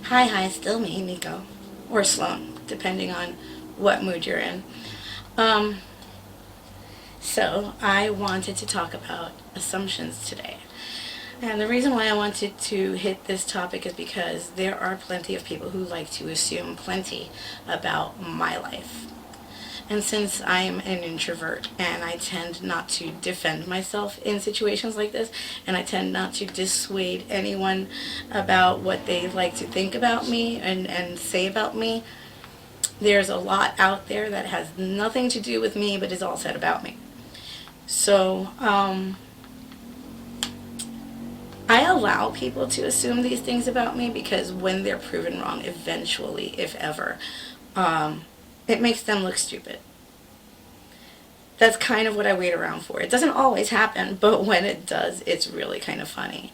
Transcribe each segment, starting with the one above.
Hi, still me, Nico. Or Sloan, depending on what mood you're in. Um, so, I wanted to talk about assumptions today. And the reason why I wanted to hit this topic is because there are plenty of people who like to assume plenty about my life. And since I'm an introvert and I tend not to defend myself in situations like this, and I tend not to dissuade anyone about what they like to think about me and say about me, there's a lot out there that has nothing to do with me but is all said about me. So, I allow people to assume these things about me because when they're proven wrong, eventually, if ever, it makes them look stupid. That's kind of what I wait around for. It doesn't always happen, but when it does, it's really kind of funny.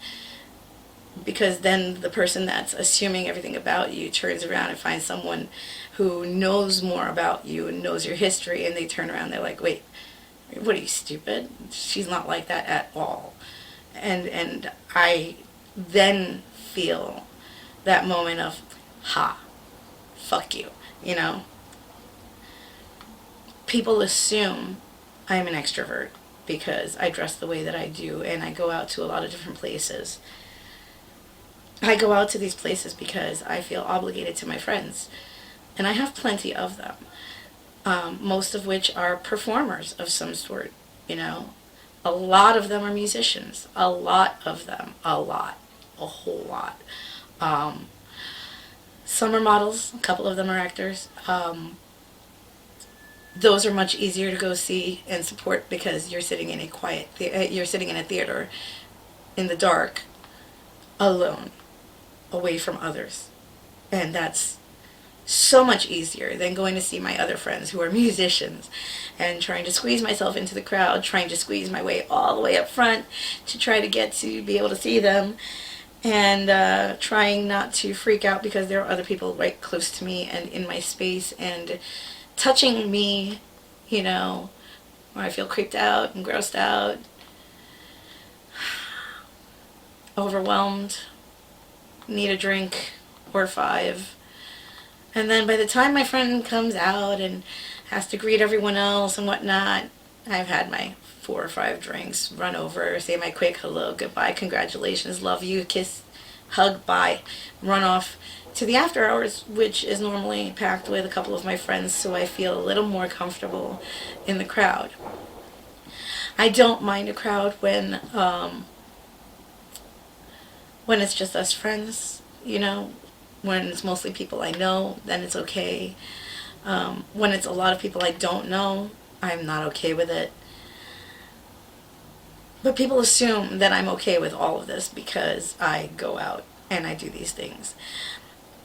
Because then the person that's assuming everything about you turns around and finds someone who knows more about you and knows your history, and they turn around and they're like, wait, what are you, stupid? She's not like that at all. And I then feel that moment of, ha, fuck you, you know? People assume I'm an extrovert because I dress the way that I do and I go out to a lot of different places. I go out to these places because I feel obligated to my friends, and I have plenty of them, most of which are performers of some sort, you know. A lot of them are musicians. A lot of them. A lot. A whole lot. Um, some are models. A couple of them are actors. Those are much easier to go see and support because you're sitting in a you're sitting in a theater in the dark, alone, away from others. And that's so much easier than going to see my other friends who are musicians and trying to squeeze myself into the crowd, trying to squeeze my way all the way up front to try to get to be able to see them, and trying not to freak out because there are other people right close to me and in my space and touching me, you know, where I feel creeped out and grossed out, overwhelmed, need a drink or five. And then by the time my friend comes out and has to greet everyone else and whatnot, I've had my 4 or 5 drinks, run over, say my quick hello, goodbye, congratulations, love you, kiss, hug, bye, run off to the after hours, which is normally packed with a couple of my friends, so I feel a little more comfortable in the crowd. I don't mind a crowd when it's just us friends, you know. When it's mostly people I know, then it's okay. When it's a lot of people I don't know, I'm not okay with it. But people assume that I'm okay with all of this because I go out and I do these things.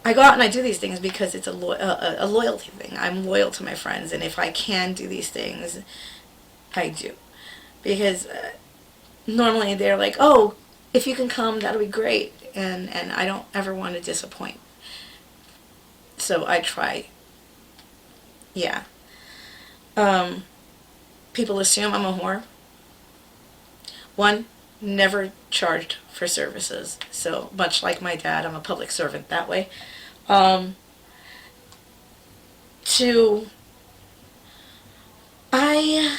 I go out and I do these things because it's a loyalty thing. I'm loyal to my friends, and if I can do these things, I do. Because normally they're like, oh, if you can come, that'll be great. And I don't ever want to disappoint. So I try. Yeah. Um, People assume I'm a whore. One, never charged for services. So much like my dad, I'm a public servant that way. Um, Two, I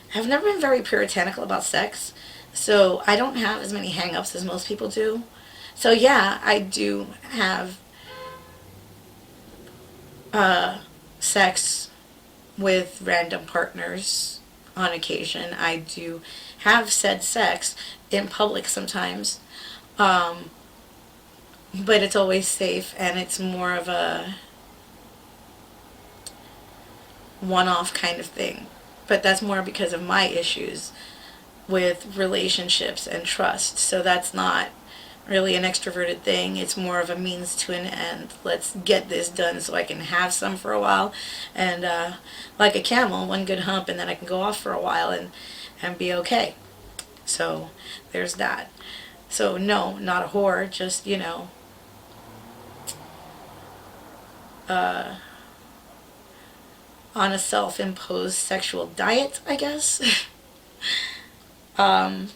have never been very puritanical about sex. So I don't have as many hang-ups as most people do. So yeah, I do have sex with random partners on occasion. I do have said sex in public sometimes, um, but it's always safe and it's more of a one-off kind of thing. But that's more because of my issues with relationships and trust. So that's not really an extroverted thing. It's more of a means to an end. Let's get this done so I can have some for a while. And like a camel, one good hump, and then I can go off for a while and be okay. So there's that. So no, not a whore, just, you know, on a self-imposed sexual diet, I guess. um,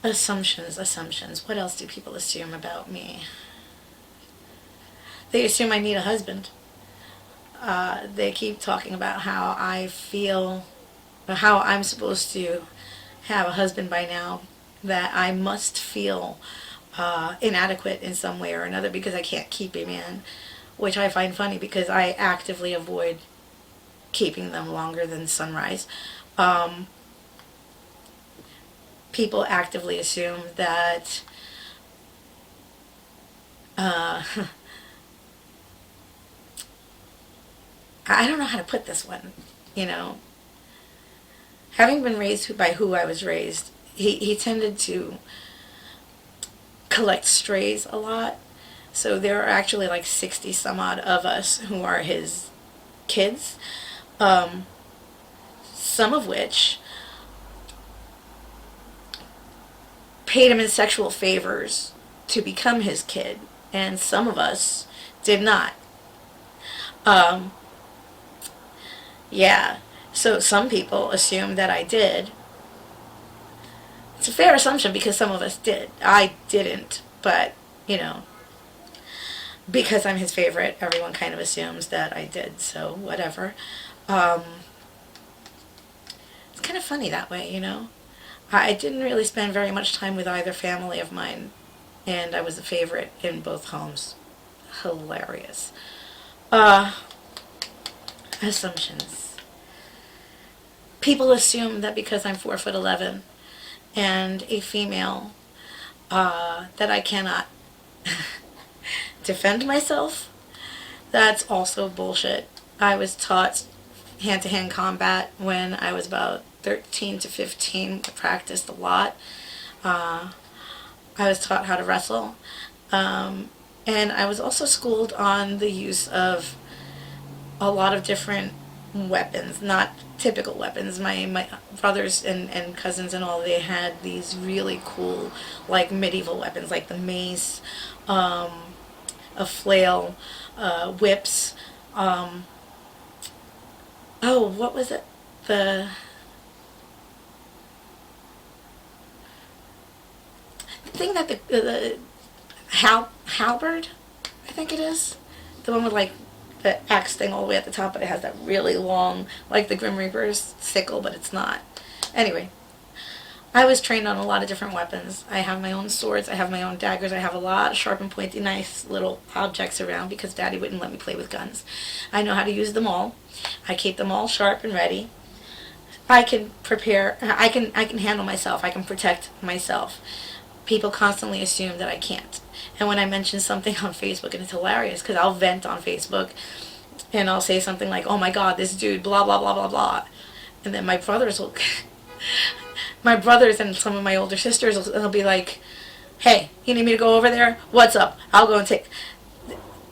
Assumptions. What else do people assume about me? They assume I need a husband. They keep talking about how I feel, how I'm supposed to have a husband by now, that I must feel inadequate in some way or another because I can't keep him in, which I find funny because I actively avoid keeping them longer than sunrise. People actively assume that I don't know how to put this one, you know. Having been raised by who I was raised, he tended to collect strays a lot. So there are actually like 60 some odd of us who are his kids. Some of which paid him in sexual favors to become his kid, and some of us did not. Um, yeah, so some people assume that I did. It's a fair assumption because some of us did. I didn't, but, you know, because I'm his favorite, everyone kind of assumes that I did, so whatever. Um, it's kind of funny that way, you know. I didn't really spend very much time with either family of mine, and I was the favorite in both homes. Hilarious. Uh, Assumptions. People assume that because I'm 4'11" and a female, that I cannot defend myself. That's also bullshit. I was taught hand-to-hand combat when I was about 13 to 15. I practiced a lot. I was taught how to wrestle. And I was also schooled on the use of a lot of different weapons, not typical weapons. My brothers and cousins and all, they had these really cool, like, medieval weapons, like the mace, a flail, whips. Oh, what was it? The thing that the halberd, I think it is. The one with, like, the axe thing all the way at the top, but it has that really long, like the Grim Reaper's sickle, but it's not. Anyway, I was trained on a lot of different weapons. I have my own swords, I have my own daggers, I have a lot of sharp and pointy, nice little objects around because Daddy wouldn't let me play with guns. I know how to use them all. I keep them all sharp and ready. I can prepare, I can handle myself, I can protect myself. People constantly assume that I can't. And when I mention something on Facebook, and it's hilarious because I'll vent on Facebook and I'll say something like, oh my god, this dude, blah, blah, blah, blah, blah. And then my brothers will, my brothers and some of my older sisters will they'll be like, hey, you need me to go over there? What's up? I'll go and take...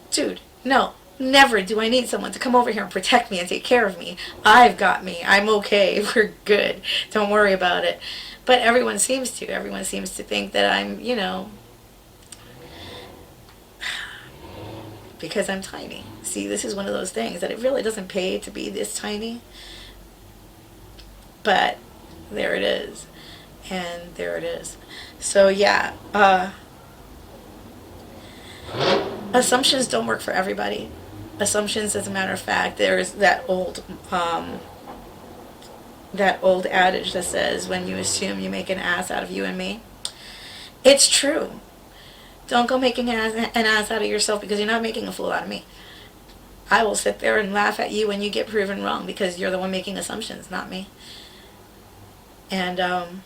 Dude, no. Never do I need someone to come over here and protect me and take care of me. I've got me. I'm okay. We're good. Don't worry about it. But everyone seems to. Everyone seems to think that I'm, you know, because I'm tiny. See, this is one of those things that it really doesn't pay to be this tiny. But there it is. And there it is. So yeah, assumptions don't work for everybody. Assumptions, as a matter of fact, there's that old adage that says, when you assume, you make an ass out of you and me. It's true. Don't go making an ass out of yourself because you're not making a fool out of me. I will sit there and laugh at you when you get proven wrong because you're the one making assumptions, not me. And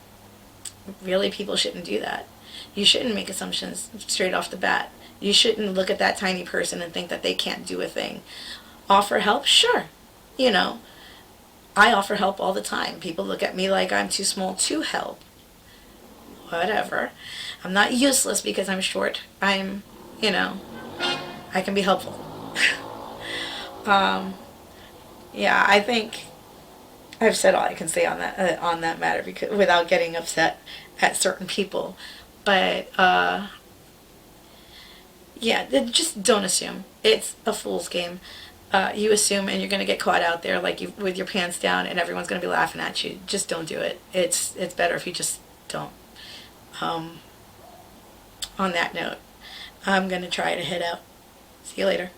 really, people shouldn't do that. You shouldn't make assumptions straight off the bat. You shouldn't look at that tiny person and think that they can't do a thing. Offer help? Sure. You know, I offer help all the time. People look at me like I'm too small to help. Whatever. I'm not useless because I'm short. I'm, you know, I can be helpful. Yeah, I think I've said all I can say on that matter because without getting upset at certain people. But yeah, just don't assume. It's a fool's game. You assume and you're going to get caught out there like you with your pants down and everyone's going to be laughing at you. Just don't do it. It's better if you just don't. On that note, I'm going to try to head out. See you later.